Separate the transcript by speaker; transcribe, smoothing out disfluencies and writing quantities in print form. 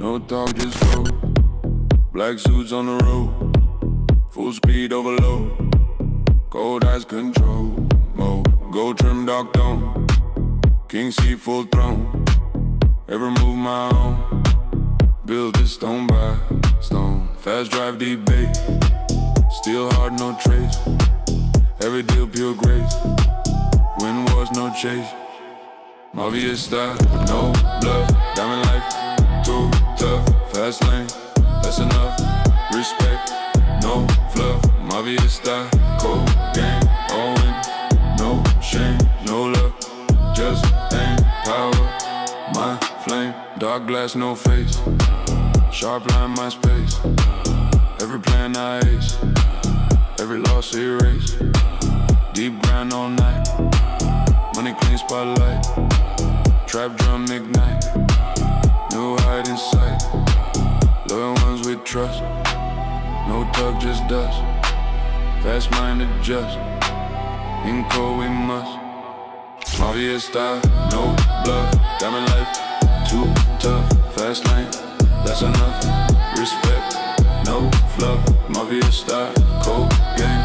Speaker 1: No talk, just go. Black suits on the road, full speed overload. Cold eyes control mode. Gold trim, dark tone. King seat, full throne. Every move my own. Build this stone by stone. Fast drive, deep base. Steel hard, no trace. Every deal, pure grace. Win wars, no chase. Mafia style, no bluff. Diamond life, too tough. Fast lane, that's enough. Respect, no fluff. Mafia style, cold game, all in. No shame, no luck. Just aim, power, my flame. Dark glass, no face. Sharp line, my space. Every plan I ace. Every loss erase. Deep grind all night. Money clean spotlight. Trap drum ignite. New hide in sight. Loyal ones with trust. No tug, just dust. Fast minded just. In cold we must. Mafia style, no bluff. Diamond life, too tough. Fast lane, that's enough. Respect, no fluff. Mafia style, cold game.